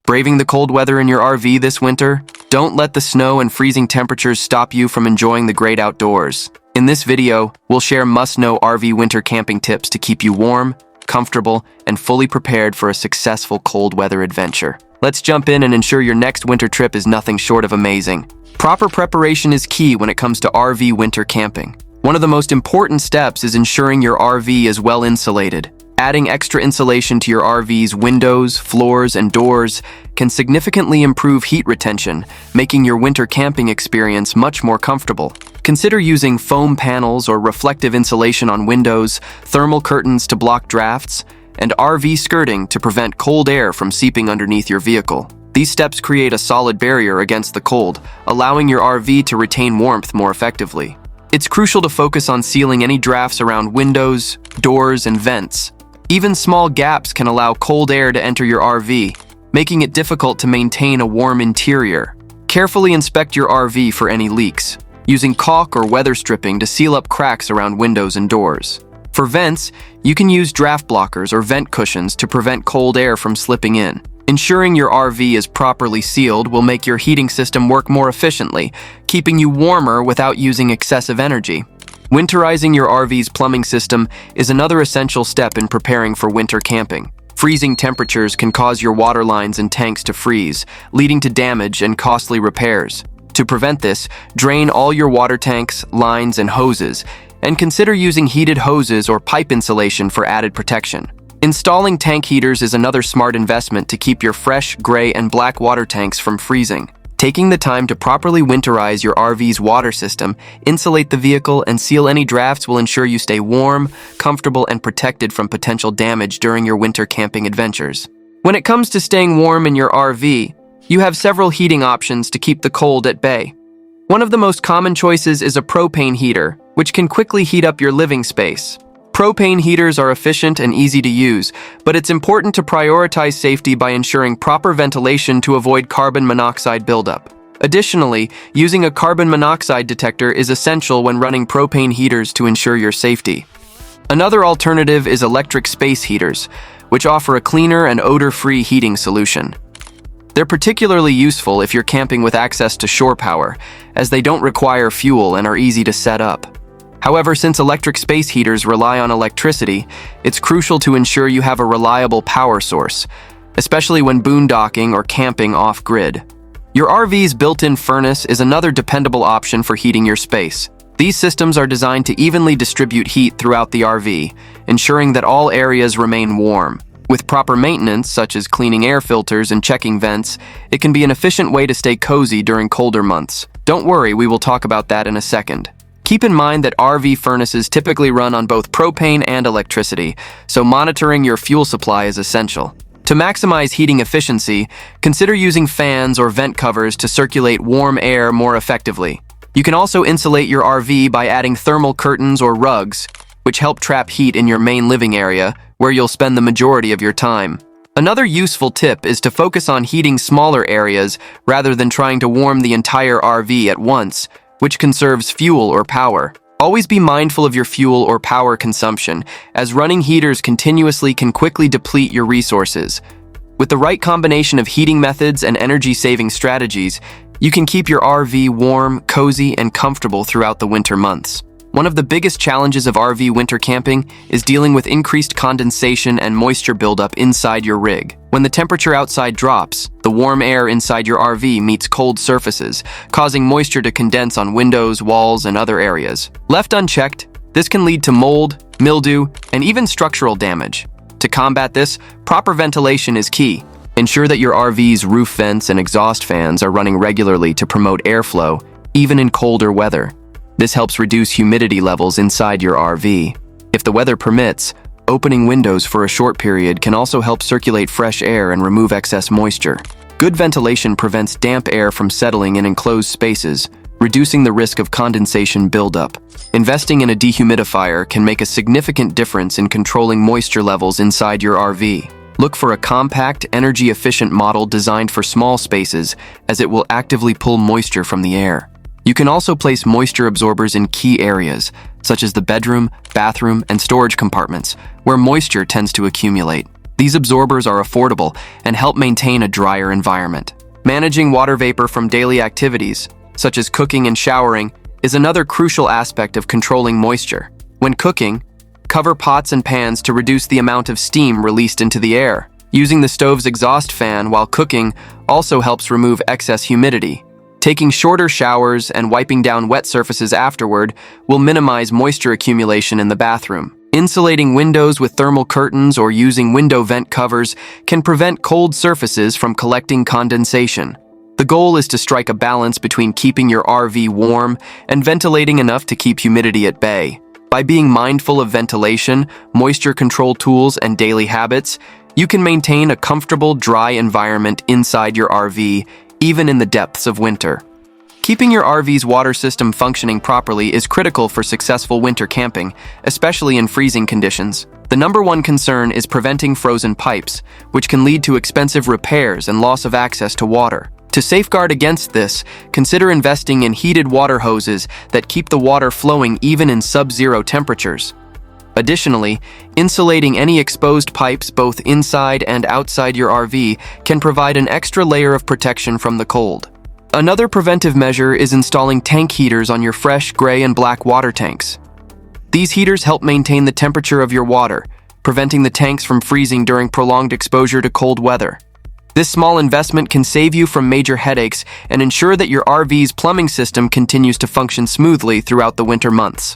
Braving the cold weather in your RV this winter? Don't let the snow and freezing temperatures stop you from enjoying the great outdoors. In this video, we'll share must-know RV winter camping tips to keep you warm, comfortable, and fully prepared for a successful cold weather adventure. Let's jump in and ensure your next winter trip is nothing short of amazing. Proper preparation is key when it comes to RV winter camping. One of the most important steps is ensuring your RV is well insulated. Adding extra insulation to your RV's windows, floors, and doors can significantly improve heat retention, making your winter camping experience much more comfortable. Consider using foam panels or reflective insulation on windows, thermal curtains to block drafts, and RV skirting to prevent cold air from seeping underneath your vehicle. These steps create a solid barrier against the cold, allowing your RV to retain warmth more effectively. It's crucial to focus on sealing any drafts around windows, doors, and vents. Even small gaps can allow cold air to enter your RV, making it difficult to maintain a warm interior. Carefully inspect your RV for any leaks, using caulk or weather stripping to seal up cracks around windows and doors. For vents, you can use draft blockers or vent cushions to prevent cold air from slipping in. Ensuring your RV is properly sealed will make your heating system work more efficiently, keeping you warmer without using excessive energy. Winterizing your RV's plumbing system is another essential step in preparing for winter camping. Freezing temperatures can cause your water lines and tanks to freeze, leading to damage and costly repairs. To prevent this, drain all your water tanks, lines, and hoses, and consider using heated hoses or pipe insulation for added protection. Installing tank heaters is another smart investment to keep your fresh, gray, and black water tanks from freezing. Taking the time to properly winterize your RV's water system, insulate the vehicle, and seal any drafts will ensure you stay warm, comfortable, and protected from potential damage during your winter camping adventures. When it comes to staying warm in your RV, you have several heating options to keep the cold at bay. One of the most common choices is a propane heater, which can quickly heat up your living space. Propane heaters are efficient and easy to use, but it's important to prioritize safety by ensuring proper ventilation to avoid carbon monoxide buildup. Additionally, using a carbon monoxide detector is essential when running propane heaters to ensure your safety. Another alternative is electric space heaters, which offer a cleaner and odor-free heating solution. They're particularly useful if you're camping with access to shore power, as they don't require fuel and are easy to set up. However, since electric space heaters rely on electricity, it's crucial to ensure you have a reliable power source, especially when boondocking or camping off-grid. Your RV's built-in furnace is another dependable option for heating your space. These systems are designed to evenly distribute heat throughout the RV, ensuring that all areas remain warm. With proper maintenance, such as cleaning air filters and checking vents, it can be an efficient way to stay cozy during colder months. Don't worry, we will talk about that in a second. Keep in mind that RV furnaces typically run on both propane and electricity, so monitoring your fuel supply is essential. To maximize heating efficiency, consider using fans or vent covers to circulate warm air more effectively. You can also insulate your RV by adding thermal curtains or rugs, which help trap heat in your main living area, where you'll spend the majority of your time. Another useful tip is to focus on heating smaller areas rather than trying to warm the entire RV at once, which conserves fuel or power. Always be mindful of your fuel or power consumption, as running heaters continuously can quickly deplete your resources. With the right combination of heating methods and energy-saving strategies, you can keep your RV warm, cozy, and comfortable throughout the winter months. One of the biggest challenges of RV winter camping is dealing with increased condensation and moisture buildup inside your rig. When the temperature outside drops, the warm air inside your RV meets cold surfaces, causing moisture to condense on windows, walls, and other areas. Left unchecked, this can lead to mold, mildew, and even structural damage. To combat this, proper ventilation is key. Ensure that your RV's roof vents and exhaust fans are running regularly to promote airflow, even in colder weather. This helps reduce humidity levels inside your RV. If the weather permits, opening windows for a short period can also help circulate fresh air and remove excess moisture. Good ventilation prevents damp air from settling in enclosed spaces, reducing the risk of condensation buildup. Investing in a dehumidifier can make a significant difference in controlling moisture levels inside your RV. Look for a compact, energy-efficient model designed for small spaces, as it will actively pull moisture from the air. You can also place moisture absorbers in key areas, such as the bedroom, bathroom, and storage compartments, where moisture tends to accumulate. These absorbers are affordable and help maintain a drier environment. Managing water vapor from daily activities, such as cooking and showering, is another crucial aspect of controlling moisture. When cooking, cover pots and pans to reduce the amount of steam released into the air. Using the stove's exhaust fan while cooking also helps remove excess humidity. Taking shorter showers and wiping down wet surfaces afterward will minimize moisture accumulation in the bathroom. Insulating windows with thermal curtains or using window vent covers can prevent cold surfaces from collecting condensation. The goal is to strike a balance between keeping your RV warm and ventilating enough to keep humidity at bay. By being mindful of ventilation, moisture control tools, and daily habits, you can maintain a comfortable, dry environment inside your RV, even in the depths of winter. Keeping your RV's water system functioning properly is critical for successful winter camping, especially in freezing conditions. The number one concern is preventing frozen pipes, which can lead to expensive repairs and loss of access to water. To safeguard against this, consider investing in heated water hoses that keep the water flowing even in sub-zero temperatures. Additionally, insulating any exposed pipes both inside and outside your RV can provide an extra layer of protection from the cold. Another preventive measure is installing tank heaters on your fresh gray and black water tanks. These heaters help maintain the temperature of your water, preventing the tanks from freezing during prolonged exposure to cold weather. This small investment can save you from major headaches and ensure that your RV's plumbing system continues to function smoothly throughout the winter months.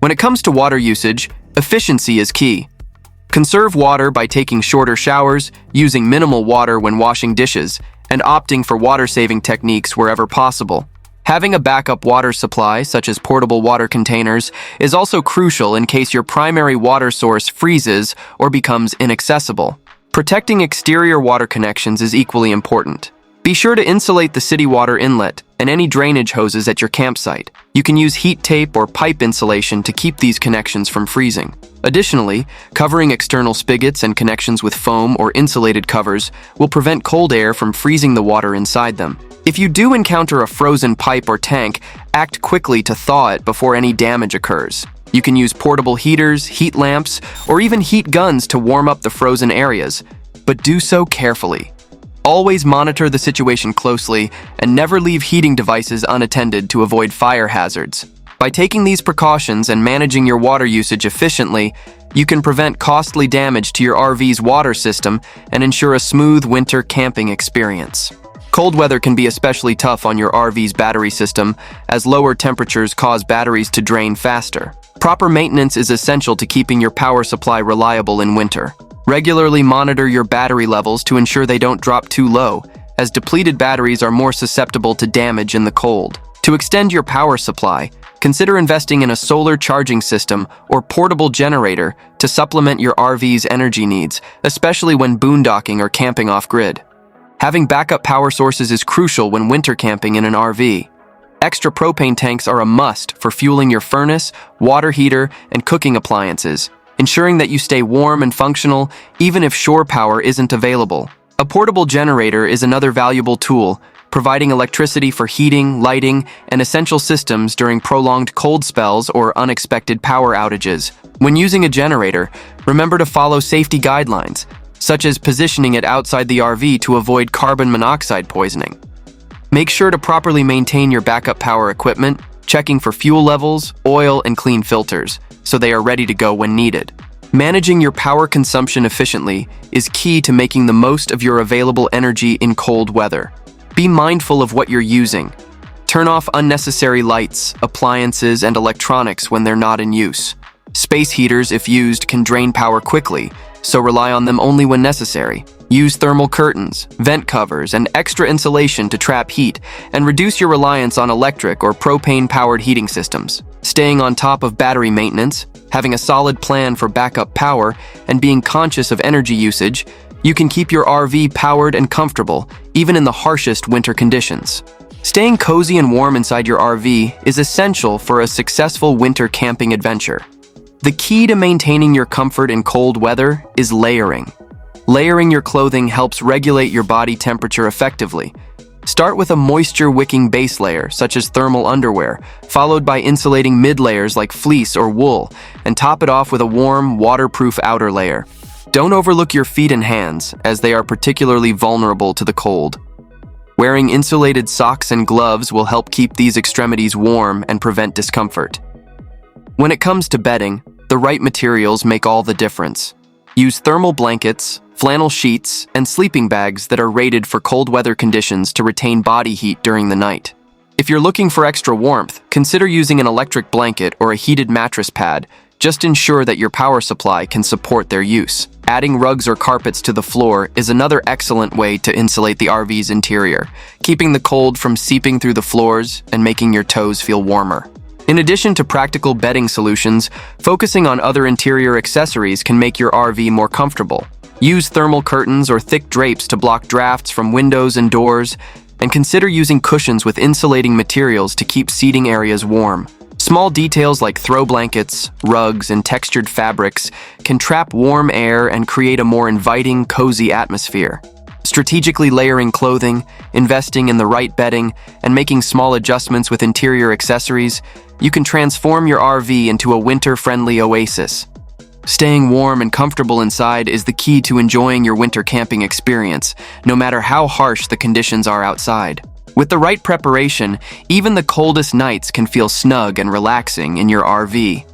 When it comes to water usage, efficiency is key. Conserve water by taking shorter showers, using minimal water when washing dishes, and opting for water-saving techniques wherever possible. Having a backup water supply, such as portable water containers, is also crucial in case your primary water source freezes or becomes inaccessible. Protecting exterior water connections is equally important. Be sure to insulate the city water inlet and any drainage hoses at your campsite. You can use heat tape or pipe insulation to keep these connections from freezing. Additionally, covering external spigots and connections with foam or insulated covers will prevent cold air from freezing the water inside them. If you do encounter a frozen pipe or tank, act quickly to thaw it before any damage occurs. You can use portable heaters, heat lamps, or even heat guns to warm up the frozen areas, but do so carefully. Always monitor the situation closely and never leave heating devices unattended to avoid fire hazards. By taking these precautions and managing your water usage efficiently, you can prevent costly damage to your RV's water system and ensure a smooth winter camping experience. Cold weather can be especially tough on your RV's battery system, as lower temperatures cause batteries to drain faster. Proper maintenance is essential to keeping your power supply reliable in winter. Regularly monitor your battery levels to ensure they don't drop too low, as depleted batteries are more susceptible to damage in the cold. To extend your power supply, consider investing in a solar charging system or portable generator to supplement your RV's energy needs, especially when boondocking or camping off-grid. Having backup power sources is crucial when winter camping in an RV. Extra propane tanks are a must for fueling your furnace, water heater, and cooking appliances, ensuring that you stay warm and functional even if shore power isn't available. A portable generator is another valuable tool, providing electricity for heating, lighting, and essential systems during prolonged cold spells or unexpected power outages. When using a generator, remember to follow safety guidelines, such as positioning it outside the RV to avoid carbon monoxide poisoning. Make sure to properly maintain your backup power equipment, checking for fuel levels, oil, and clean filters, so they are ready to go when needed. Managing your power consumption efficiently is key to making the most of your available energy in cold weather. Be mindful of what you're using. Turn off unnecessary lights, appliances, and electronics when they're not in use. Space heaters, if used, can drain power quickly, so rely on them only when necessary. Use thermal curtains, vent covers, and extra insulation to trap heat and reduce your reliance on electric or propane-powered heating systems. Staying on top of battery maintenance, having a solid plan for backup power, and being conscious of energy usage, you can keep your RV powered and comfortable, even in the harshest winter conditions. Staying cozy and warm inside your RV is essential for a successful winter camping adventure. The key to maintaining your comfort in cold weather is layering. Layering your clothing helps regulate your body temperature effectively. Start with a moisture-wicking base layer, such as thermal underwear, followed by insulating mid-layers like fleece or wool, and top it off with a warm, waterproof outer layer. Don't overlook your feet and hands, as they are particularly vulnerable to the cold. Wearing insulated socks and gloves will help keep these extremities warm and prevent discomfort. When it comes to bedding, the right materials make all the difference. Use thermal blankets, flannel sheets, and sleeping bags that are rated for cold weather conditions to retain body heat during the night. If you're looking for extra warmth, consider using an electric blanket or a heated mattress pad. Just ensure that your power supply can support their use. Adding rugs or carpets to the floor is another excellent way to insulate the RV's interior, keeping the cold from seeping through the floors and making your toes feel warmer. In addition to practical bedding solutions, focusing on other interior accessories can make your RV more comfortable. Use thermal curtains or thick drapes to block drafts from windows and doors, and consider using cushions with insulating materials to keep seating areas warm. Small details like throw blankets, rugs, and textured fabrics can trap warm air and create a more inviting, cozy atmosphere. Strategically layering clothing, investing in the right bedding, and making small adjustments with interior accessories, you can transform your RV into a winter-friendly oasis. Staying warm and comfortable inside is the key to enjoying your winter camping experience, no matter how harsh the conditions are outside. With the right preparation, even the coldest nights can feel snug and relaxing in your RV.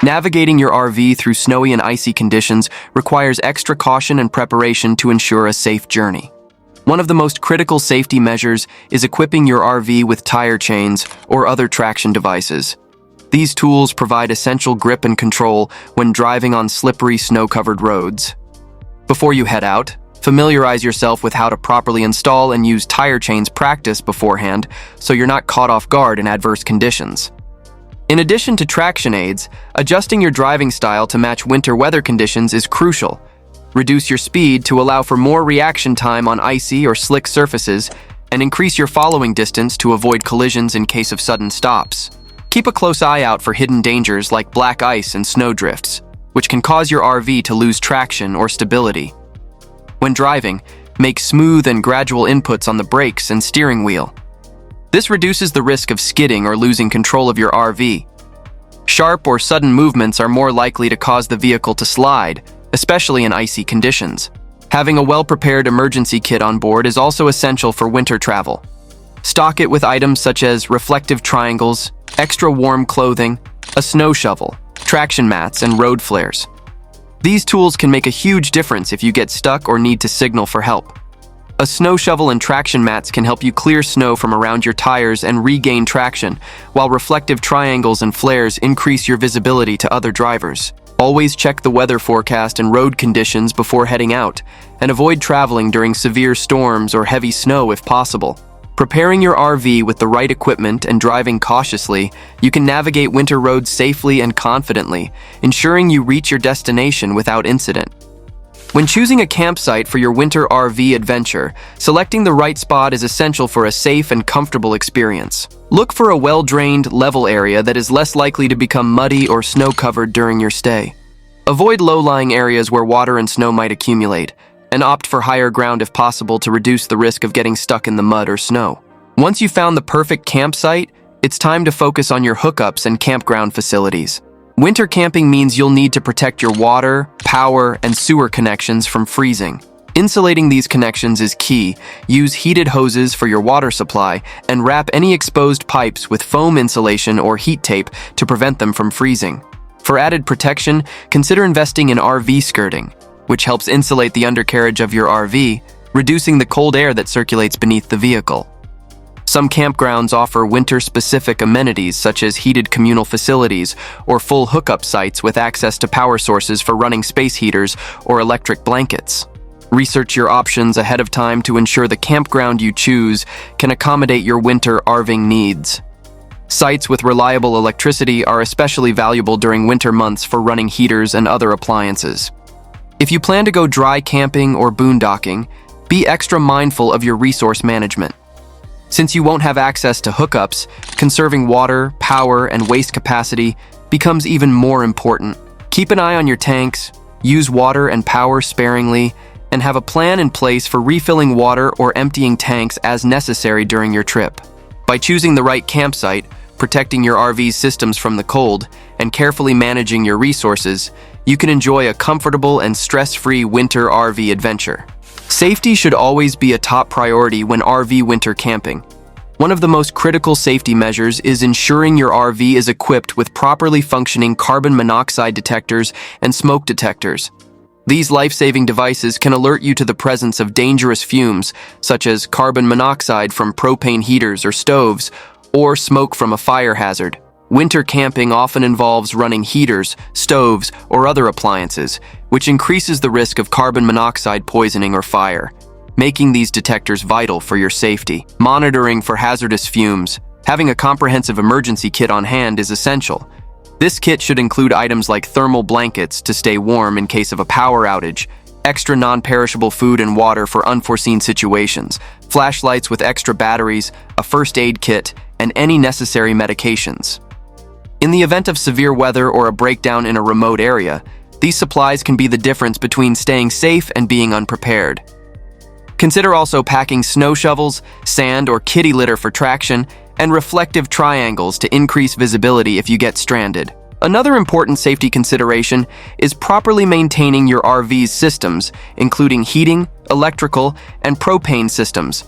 Navigating your RV through snowy and icy conditions requires extra caution and preparation to ensure a safe journey. One of the most critical safety measures is equipping your RV with tire chains or other traction devices. These tools provide essential grip and control when driving on slippery, snow-covered roads. Before you head out, familiarize yourself with how to properly install and use tire chains practice beforehand so you're not caught off guard in adverse conditions. In addition to traction aids, adjusting your driving style to match winter weather conditions is crucial. Reduce your speed to allow for more reaction time on icy or slick surfaces, and increase your following distance to avoid collisions in case of sudden stops. Keep a close eye out for hidden dangers like black ice and snow drifts, which can cause your RV to lose traction or stability. When driving, make smooth and gradual inputs on the brakes and steering wheel. This reduces the risk of skidding or losing control of your RV. Sharp or sudden movements are more likely to cause the vehicle to slide, especially in icy conditions. Having a well-prepared emergency kit on board is also essential for winter travel. Stock it with items such as reflective triangles, extra warm clothing, a snow shovel, traction mats, and road flares. These tools can make a huge difference if you get stuck or need to signal for help. A snow shovel and traction mats can help you clear snow from around your tires and regain traction, while reflective triangles and flares increase your visibility to other drivers. Always check the weather forecast and road conditions before heading out, and avoid traveling during severe storms or heavy snow if possible. Preparing your RV with the right equipment and driving cautiously, you can navigate winter roads safely and confidently, ensuring you reach your destination without incident. When choosing a campsite for your winter RV adventure, selecting the right spot is essential for a safe and comfortable experience. Look for a well-drained, level area that is less likely to become muddy or snow-covered during your stay. Avoid low-lying areas where water and snow might accumulate, and opt for higher ground if possible to reduce the risk of getting stuck in the mud or snow. Once you've found the perfect campsite, it's time to focus on your hookups and campground facilities. Winter camping means you'll need to protect your water, power, and sewer connections from freezing. Insulating these connections is key. Use heated hoses for your water supply and wrap any exposed pipes with foam insulation or heat tape to prevent them from freezing. For added protection, consider investing in RV skirting, which helps insulate the undercarriage of your RV, reducing the cold air that circulates beneath the vehicle. Some campgrounds offer winter-specific amenities such as heated communal facilities or full hookup sites with access to power sources for running space heaters or electric blankets. Research your options ahead of time to ensure the campground you choose can accommodate your winter rving needs. Sites with reliable electricity are especially valuable during winter months for running heaters and other appliances. If you plan to go dry camping or boondocking, be extra mindful of your resource management. Since you won't have access to hookups, conserving water, power, and waste capacity becomes even more important. Keep an eye on your tanks, use water and power sparingly, and have a plan in place for refilling water or emptying tanks as necessary during your trip. By choosing the right campsite, protecting your RV's systems from the cold, and carefully managing your resources, you can enjoy a comfortable and stress-free winter RV adventure. Safety should always be a top priority when RV winter camping. One of the most critical safety measures is ensuring your RV is equipped with properly functioning carbon monoxide detectors and smoke detectors. These life-saving devices can alert you to the presence of dangerous fumes, such as carbon monoxide from propane heaters or stoves, or smoke from a fire hazard. Winter camping often involves running heaters, stoves, or other appliances, which increases the risk of carbon monoxide poisoning or fire, making these detectors vital for your safety. Monitoring for hazardous fumes. Having a comprehensive emergency kit on hand is essential. This kit should include items like thermal blankets to stay warm in case of a power outage, extra non-perishable food and water for unforeseen situations, flashlights with extra batteries, a first aid kit, and any necessary medications. In the event of severe weather or a breakdown in a remote area, these supplies can be the difference between staying safe and being unprepared. Consider also packing snow shovels, sand or kitty litter for traction, and reflective triangles to increase visibility if you get stranded. Another important safety consideration is properly maintaining your RV's systems, including heating, electrical, and propane systems.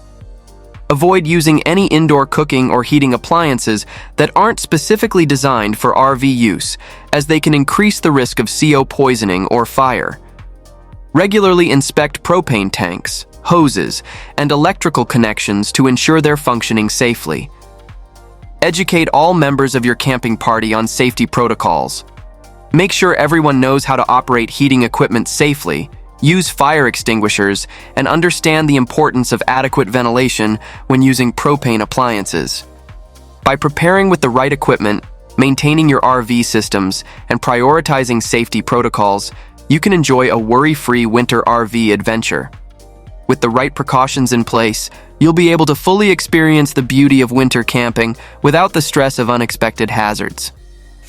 Avoid using any indoor cooking or heating appliances that aren't specifically designed for RV use, as they can increase the risk of CO poisoning or fire. Regularly inspect propane tanks, hoses, and electrical connections to ensure they're functioning safely. Educate all members of your camping party on safety protocols. Make sure everyone knows how to operate heating equipment safely, use fire extinguishers, and understand the importance of adequate ventilation when using propane appliances. By preparing with the right equipment, maintaining your RV systems, and prioritizing safety protocols, you can enjoy a worry-free winter RV adventure. With the right precautions in place, you'll be able to fully experience the beauty of winter camping without the stress of unexpected hazards.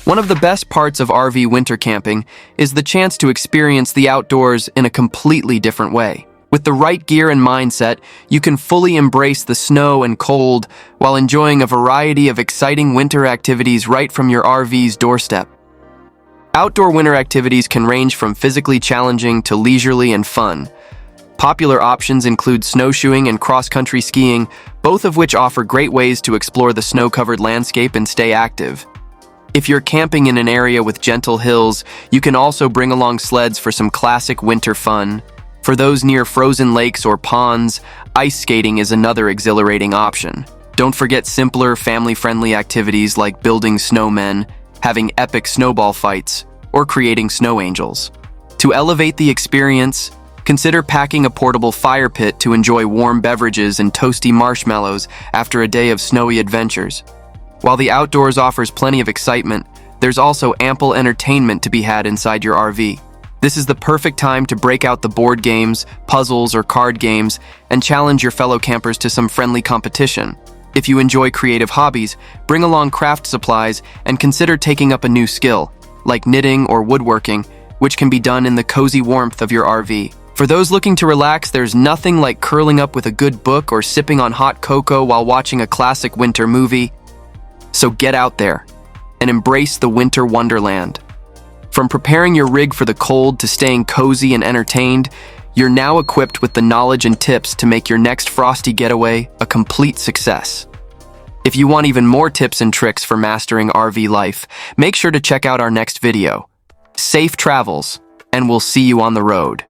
One of the best parts of RV winter camping is the chance to experience the outdoors in a completely different way. With the right gear and mindset, you can fully embrace the snow and cold while enjoying a variety of exciting winter activities right from your RV's doorstep. Outdoor winter activities can range from physically challenging to leisurely and fun. Popular options include snowshoeing and cross-country skiing, both of which offer great ways to explore the snow-covered landscape and stay active. If you're camping in an area with gentle hills, you can also bring along sleds for some classic winter fun. For those near frozen lakes or ponds, ice skating is another exhilarating option. Don't forget simpler, family-friendly activities like building snowmen, having epic snowball fights, or creating snow angels. To elevate the experience, consider packing a portable fire pit to enjoy warm beverages and toasty marshmallows after a day of snowy adventures. While the outdoors offers plenty of excitement, there's also ample entertainment to be had inside your RV. This is the perfect time to break out the board games, puzzles, or card games and challenge your fellow campers to some friendly competition. If you enjoy creative hobbies, bring along craft supplies and consider taking up a new skill, like knitting or woodworking, which can be done in the cozy warmth of your RV. For those looking to relax, there's nothing like curling up with a good book or sipping on hot cocoa while watching a classic winter movie. So get out there and embrace the winter wonderland. From preparing your rig for the cold to staying cozy and entertained, you're now equipped with the knowledge and tips to make your next frosty getaway a complete success. If you want even more tips and tricks for mastering RV life, make sure to check out our next video. Safe travels, and we'll see you on the road.